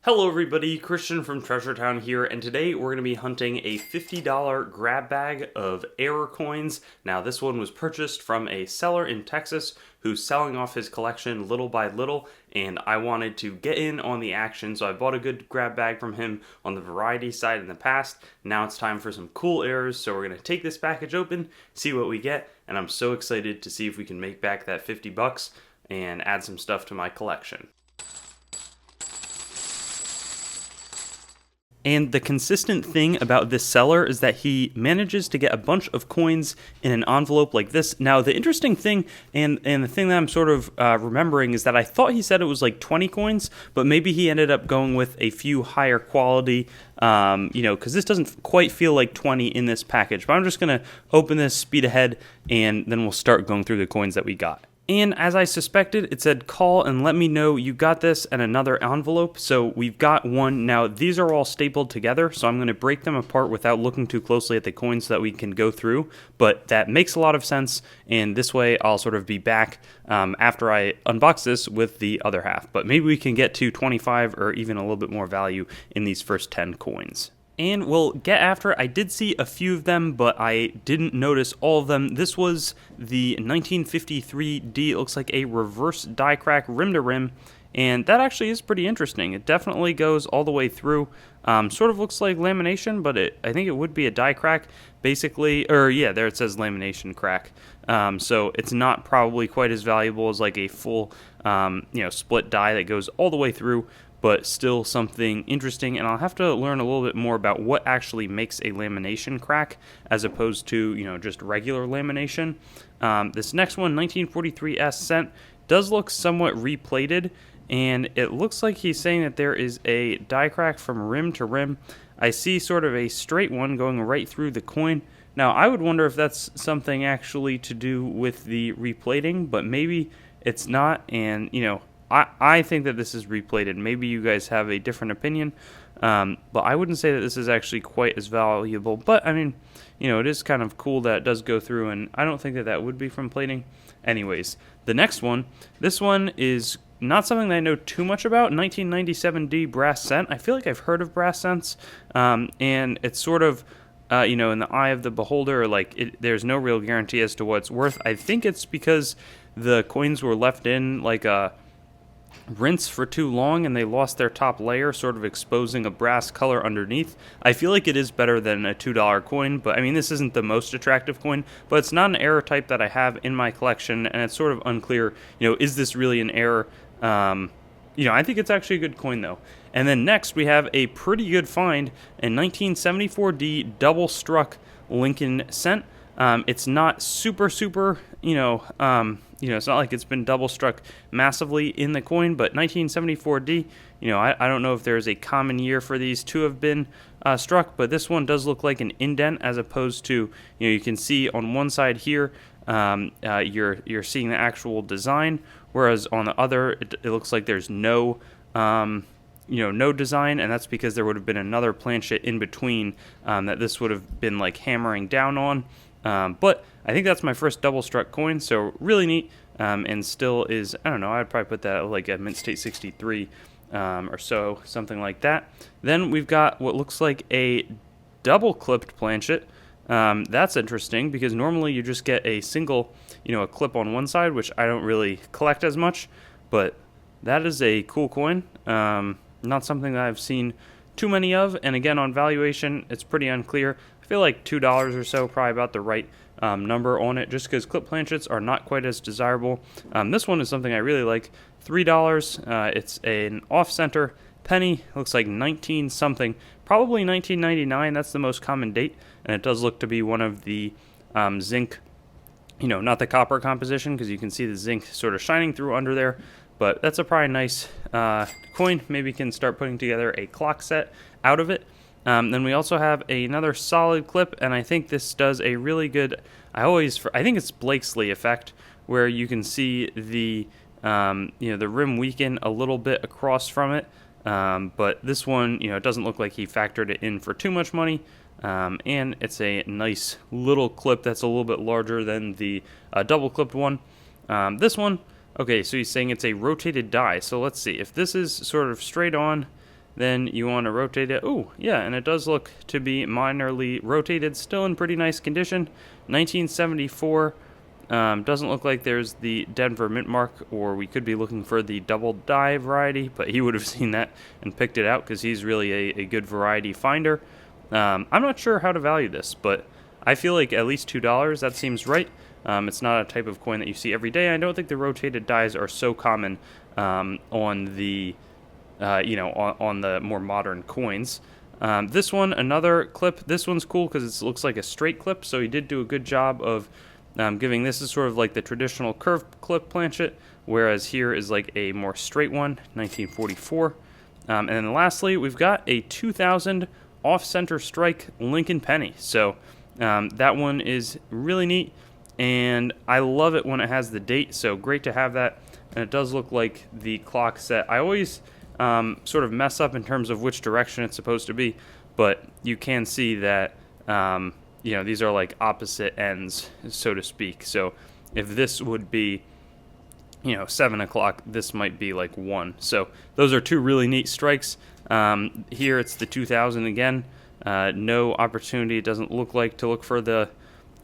Hello everybody, Christian from Treasure Town here, and today we're going to be hunting a $50 grab bag of error coins. Now this one was purchased from a seller in Texas who's selling off his collection little by little, and I wanted to get in on the action, so I bought a good grab bag from him on the variety side in the past. Now it's time for some cool errors, so we're going to take this package open, see what we get, and I'm so excited to see if we can make back that 50 bucks and add some stuff to my collection. And the consistent thing about this seller is that he manages to get a bunch of coins in an envelope like this. Now, the interesting thing, and the thing that I'm sort of remembering, is that I thought he said it was like 20 coins, but maybe he ended up going with a few higher quality, because this doesn't quite feel like 20 in this package. But I'm just going to open this, speed ahead, and then we'll start going through the coins that we got. And as I suspected, it said call and let me know you got this, and another envelope. So we've got one. Now these are all stapled together, so I'm going to break them apart without looking too closely at the coins so that we can go through. But that makes a lot of sense, and this way I'll sort of be back after I unbox this with the other half. But maybe we can get to 25 or even a little bit more value in these first 10 coins. And we'll get after it. I did see a few of them, but I didn't notice all of them. This was the 1953D. It looks like a reverse die crack rim to rim, and that actually is pretty interesting. It definitely goes all the way through. Sort of looks like lamination, but I think it would be a die crack, basically. Or yeah, there it says lamination crack. So it's not probably quite as valuable as like a full, split die that goes all the way through, but still something interesting. And I'll have to learn a little bit more about what actually makes a lamination crack as opposed to, just regular lamination. This next one, 1943S cent, does look somewhat replated, and it looks like he's saying that there is a die crack from rim to rim. I see sort of a straight one going right through the coin. Now, I would wonder if that's something actually to do with the replating, but maybe it's not, and, I think that this is replated. Maybe you guys have a different opinion, but I wouldn't say that this is actually quite as valuable. But, I mean, it is kind of cool that it does go through, and I don't think that that would be from plating. Anyways, the next one, this one is not something that I know too much about, 1997D brass cent. I feel like I've heard of brass cents, and it's sort of, in the eye of the beholder, there's no real guarantee as to what it's worth. I think it's because the coins were left in like a rinse for too long and they lost their top layer, sort of exposing a brass color underneath. I feel like it is better than a $2 coin, but I mean, this isn't the most attractive coin, but it's not an error type that I have in my collection, and it's sort of unclear, is this really an error? I think it's actually a good coin though. And then next we have a pretty good find, a 1974D double struck Lincoln cent. It's not super, it's not like it's been double struck massively in the coin, but 1974D, I don't know if there's a common year for these to have been struck, but this one does look like an indent as opposed to, you can see on one side here, you're seeing the actual design, whereas on the other, it looks like there's no design, and that's because there would have been another planchet in between that this would have been like hammering down on. But I think that's my first double struck coin, so really neat, and still is, I don't know, I'd probably put that at like a Mint State 63 or so, something like that. Then we've got what looks like a double clipped planchet. That's interesting because normally you just get a single, a clip on one side, which I don't really collect as much, but that is a cool coin. Not something that I've seen too many of, and again, on valuation, it's pretty unclear. I feel like $2 or so, probably about the right number on it, just because clip planchets are not quite as desirable. This one is something I really like, $3. It's an off-center penny, looks like 19 something, probably 1999. That's the most common date, and it does look to be one of the zinc, not the copper composition, because you can see the zinc sort of shining through under there. But that's a probably nice coin. Maybe can start putting together a clock set out of it. Then we also have another solid clip, and I think this does a really good, I think it's Blakesley effect, where you can see the rim weaken a little bit across from it. But this one, it doesn't look like he factored it in for too much money. And it's a nice little clip that's a little bit larger than the double clipped one. This one, okay, so he's saying it's a rotated die. So let's see if this is sort of straight on. Then you want to rotate it. Oh, yeah, and it does look to be minorly rotated. Still in pretty nice condition. 1974. Doesn't look like there's the Denver mint mark, or we could be looking for the double die variety, but he would have seen that and picked it out because he's really a good variety finder. I'm not sure how to value this, but I feel like at least $2, that seems right. It's not a type of coin that you see every day. I don't think the rotated dies are so common on the on the more modern coins. This one, another clip. This one's cool because it looks like a straight clip, so he did do a good job of giving this is sort of like the traditional curved clip planchet, whereas here is like a more straight one, 1944. And then lastly, we've got a 2000 off-center strike Lincoln penny. So that one is really neat, and I love it when it has the date, so great to have that. And it does look like the clock set. I always sort of mess up in terms of which direction it's supposed to be, but you can see that these are like opposite ends, so to speak. So if this would be 7 o'clock, this might be like 1. So those are two really neat strikes. Here it's the 2000 again. No opportunity, it doesn't look like, to look for the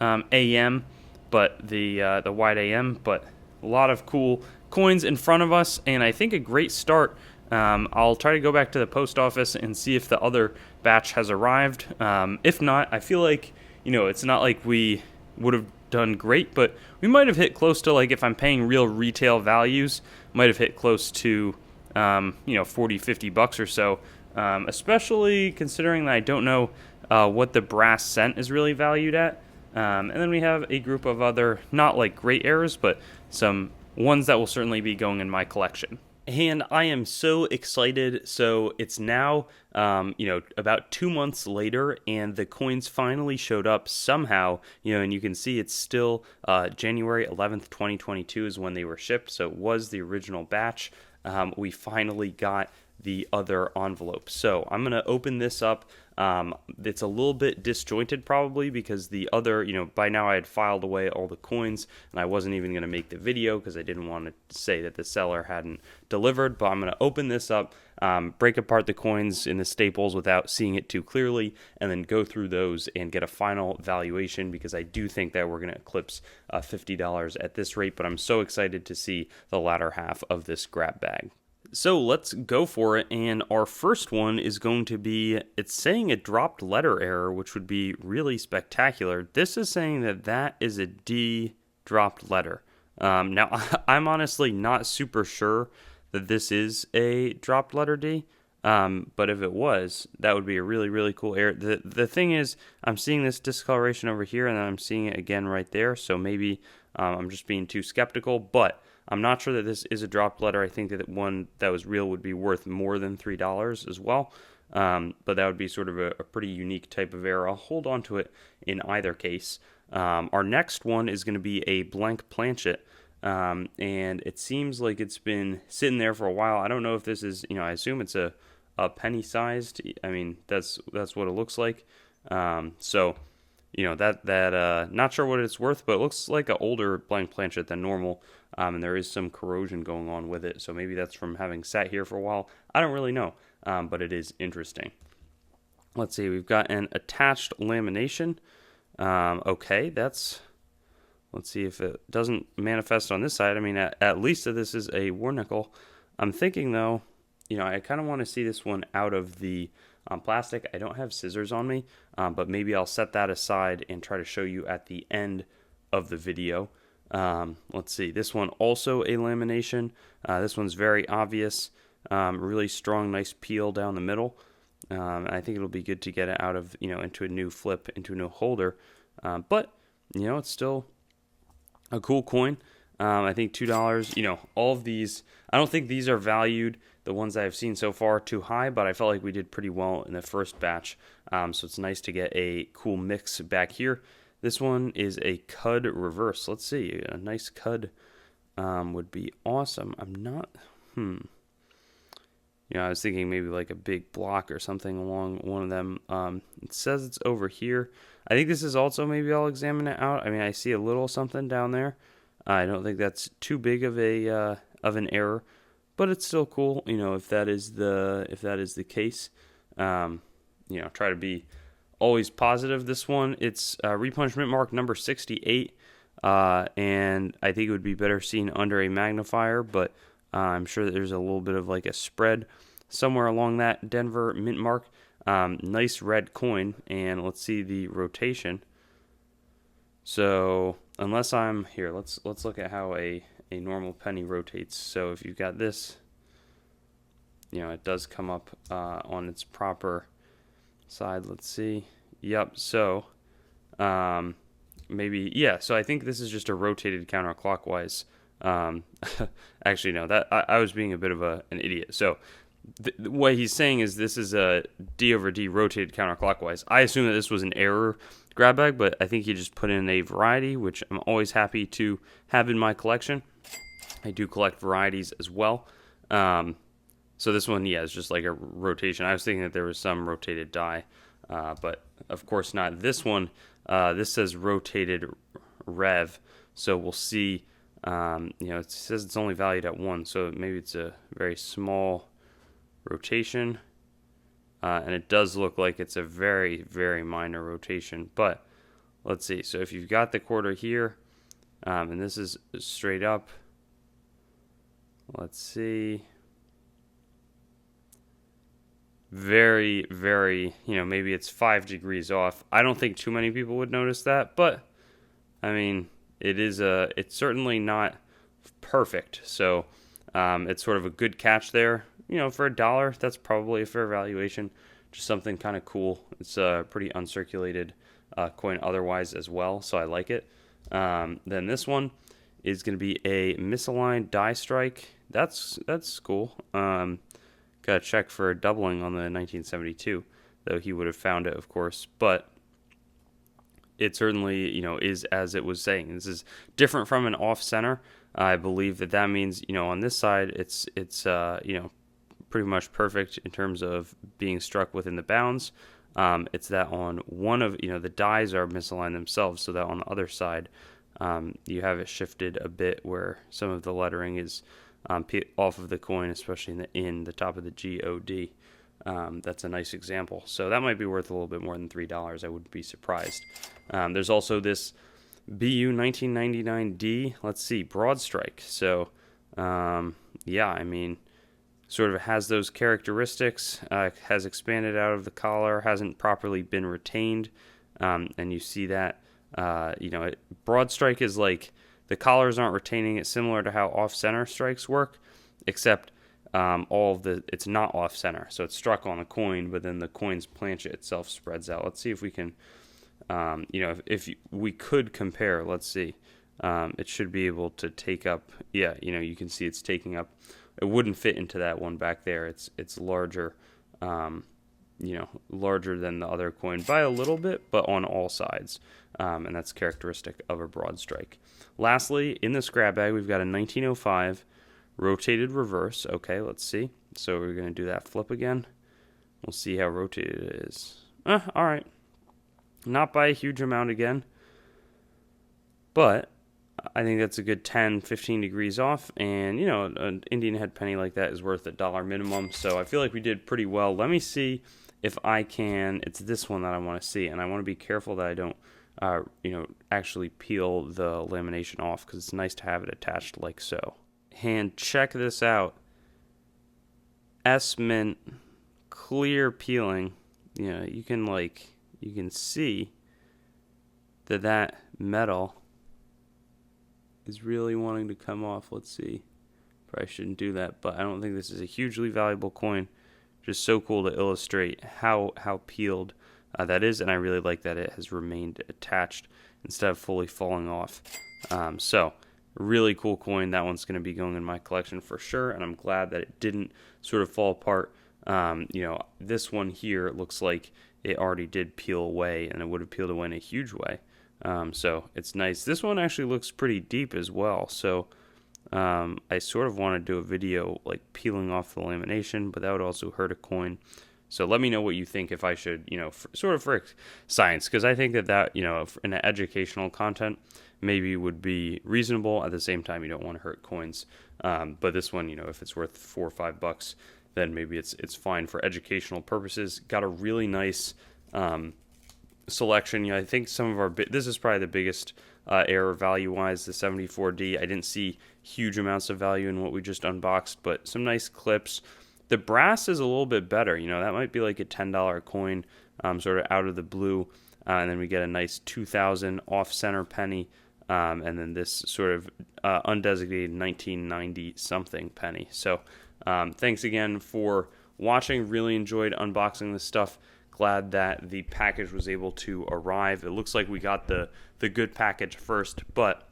AM, but the wide AM, but a lot of cool coins in front of us, and I think a great start. I'll try to go back to the post office and see if the other batch has arrived. If not, I feel like, it's not like we would have done great, but we might have hit close to, like, if I'm paying real retail values, might have hit close to, $40-50 or so, especially considering that I don't know what the brass cent is really valued at. And then we have a group of other, not like great errors, but some ones that will certainly be going in my collection. And I am so excited. So it's now, about 2 months later, and the coins finally showed up somehow, and you can see it's still January 11th, 2022 is when they were shipped. So it was the original batch. We finally got the other envelope. So I'm going to open this up. It's a little bit disjointed probably because the other, by now I had filed away all the coins and I wasn't even going to make the video because I didn't want to say that the seller hadn't delivered, but I'm going to open this up, break apart the coins in the staples without seeing it too clearly, and then go through those and get a final valuation because I do think that we're going to eclipse $50 at this rate, but I'm so excited to see the latter half of this grab bag. So let's go for it, and our first one is going to be, it's saying a dropped letter error, which would be really spectacular. This is saying that is a D dropped letter. Now, I'm honestly not super sure that this is a dropped letter D, but if it was, that would be a really, really cool error. The thing is, I'm seeing this discoloration over here, and then I'm seeing it again right there, so maybe I'm just being too skeptical, but I'm not sure that this is a dropped letter. I think that one that was real would be worth more than $3 as well. But that would be sort of a pretty unique type of error. I'll hold on to it in either case. Our next one is going to be a blank planchet. And it seems like it's been sitting there for a while. I don't know if this is, I assume it's a penny sized. I mean, that's what it looks like. So not sure what it's worth, but it looks like an older blank planchet than normal. And there is some corrosion going on with it. So maybe that's from having sat here for a while. I don't really know, but it is interesting. Let's see, we've got an attached lamination. Okay, let's see if it doesn't manifest on this side. I mean, at least this is a war nickel. I'm thinking though, I kind of want to see this one out of the plastic. I don't have scissors on me, but maybe I'll set that aside and try to show you at the end of the video. Let's see, this one also a lamination. This one's very obvious, really strong, nice peel down the middle. I think it'll be good to get it out of, into a new flip, into a new holder. But, it's still a cool coin. I think $2, all of these, I don't think these are valued, the ones I've seen so far, too high, but I felt like we did pretty well in the first batch. So it's nice to get a cool mix back here. This one is a Cud reverse. Let's see, a nice Cud would be awesome. I'm not, I was thinking maybe like a big block or something along one of them. It says it's over here. I think this is also, maybe I'll examine it out. I mean, I see a little something down there. I don't think that's too big of an error, but it's still cool, if that is the case. Try to be always positive. This one, it's repunchment mark number 68, and I think it would be better seen under a magnifier, but I'm sure that there's a little bit of like a spread somewhere along that Denver mint mark. Nice red coin, and let's see the rotation. So unless I'm here, let's look at how a normal penny rotates. So if you've got this, it does come up on its proper side. Let's see. Yep. So maybe, yeah. So I think this is just a rotated counterclockwise. Actually, no. That I was being a bit of an idiot. So what he's saying is this is a D over D rotated counterclockwise. I assume that this was an error grab bag, but I think he just put in a variety, which I'm always happy to have in my collection. I do collect varieties as well. So this one, yeah, is just like a rotation. I was thinking that there was some rotated die, but of course not. This one, this says rotated rev, so we'll see. It says it's only valued at 1, so maybe it's a very small rotation, and it does look like it's a very, very minor rotation, but let's see. So if you've got the quarter here, and this is straight up, let's see, very, very, maybe it's 5 degrees off. I don't think too many people would notice that, but I mean, it's certainly not perfect, so it's sort of a good catch there. For $1, that's probably a fair valuation. Just something kind of cool. It's a pretty uncirculated coin otherwise as well, so I like it. Then this one is going to be a misaligned die strike. That's cool. Got to check for a doubling on the 1972, though he would have found it, of course. But it certainly, is as it was saying. This is different from an off-center. I believe that means, on this side, it's pretty much perfect in terms of being struck within the bounds. It's that on one of, the dies are misaligned themselves, so that on the other side, you have it shifted a bit where some of the lettering is off of the coin, especially in the top of the GOD. That's a nice example. So that might be worth a little bit more than $3. I wouldn't be surprised. There's also this BU 1999D. Let's see, broad strike. So, yeah, I mean, sort of has those characteristics, has expanded out of the collar, hasn't properly been retained, and you see that, broad strike is like the collars aren't retaining it, similar to how off-center strikes work, except it's not off-center, so it's struck on a coin, but then the coin's planchet itself spreads out. Let's see if we can, if we could compare, let's see, it should be able to take up, yeah, you can see it's taking up. It wouldn't fit into that one back there. It's larger, larger than the other coin by a little bit, but on all sides, and that's characteristic of a broad strike. Lastly, in this grab bag, we've got a 1905 rotated reverse. Okay, let's see. So we're going to do that flip again. We'll see how rotated it is. All right. Not by a huge amount again, but I think that's a good 10, 15 degrees off, and, an Indian head penny like that is worth $1 minimum, so I feel like we did pretty well. Let me see if I can, it's this one that I want to see, and I want to be careful that I don't, actually peel the lamination off, because it's nice to have it attached like so. And check this out. S-Mint, clear peeling, you can see that metal is really wanting to come off. Let's see. Probably shouldn't do that, but I don't think this is a hugely valuable coin. Just so cool to illustrate how peeled that is, and I really like that it has remained attached instead of fully falling off. So, really cool coin. That one's going to be going in my collection for sure, and I'm glad that it didn't sort of fall apart. This one here looks like it already did peel away, and it would have peeled away in a huge way. So it's nice. This one actually looks pretty deep as well. So I sort of want to do a video like peeling off the lamination, but that would also hurt a coin. So let me know what you think if I should, sort of for science, because I think that, in an educational content, maybe would be reasonable. At the same time, you don't want to hurt coins. But this one, if it's worth $4 or $5, then maybe it's fine for educational purposes. Got a really nice selection. I think some of our this is probably the biggest error value wise, the 74D. I didn't see huge amounts of value in what we just unboxed, but some nice clips. The brass is a little bit better. That might be like a $10 coin, sort of out of the blue, and then we get a nice 2000 off center penny, and then this sort of undesignated 1990 something penny. So thanks again for watching. Really enjoyed unboxing this stuff. Glad that the package was able to arrive. It looks like we got the good package first, but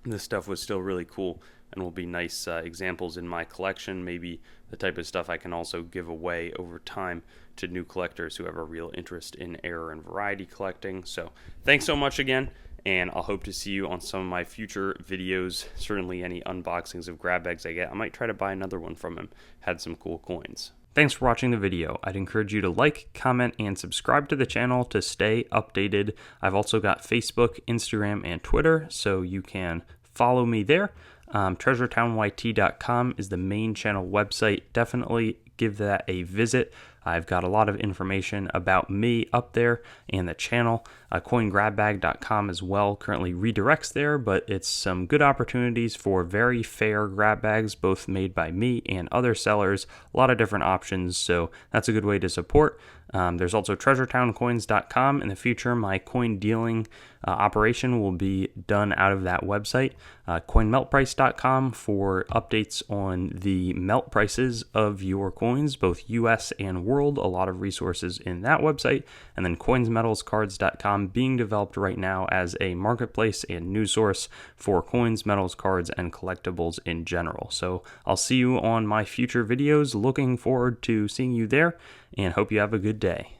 this stuff was still really cool and will be nice examples in my collection. Maybe the type of stuff I can also give away over time to new collectors who have a real interest in error and variety collecting. So thanks so much again, and I'll hope to see you on some of my future videos. Certainly any unboxings of grab bags I get. I might try to buy another one from him. Had some cool coins. Thanks for watching the video. I'd encourage you to like, comment, and subscribe to the channel to stay updated. I've also got Facebook, Instagram, and Twitter, so you can follow me there. TreasuretownYT.com is the main channel website. Definitely give that a visit. I've got a lot of information about me up there and the channel. CoinGrabBag.com as well currently redirects there, but it's some good opportunities for very fair grab bags, both made by me and other sellers. A lot of different options, so that's a good way to support. There's also TreasuretownCoins.com. In the future, my coin dealing operation will be done out of that website. CoinMeltPrice.com for updates on the melt prices of your coins, both US and world. A lot of resources in that website. And then CoinsMetalsCards.com being developed right now as a marketplace and news source for coins, metals, cards, and collectibles in general. So I'll see you on my future videos. Looking forward to seeing you there, and hope you have a good day.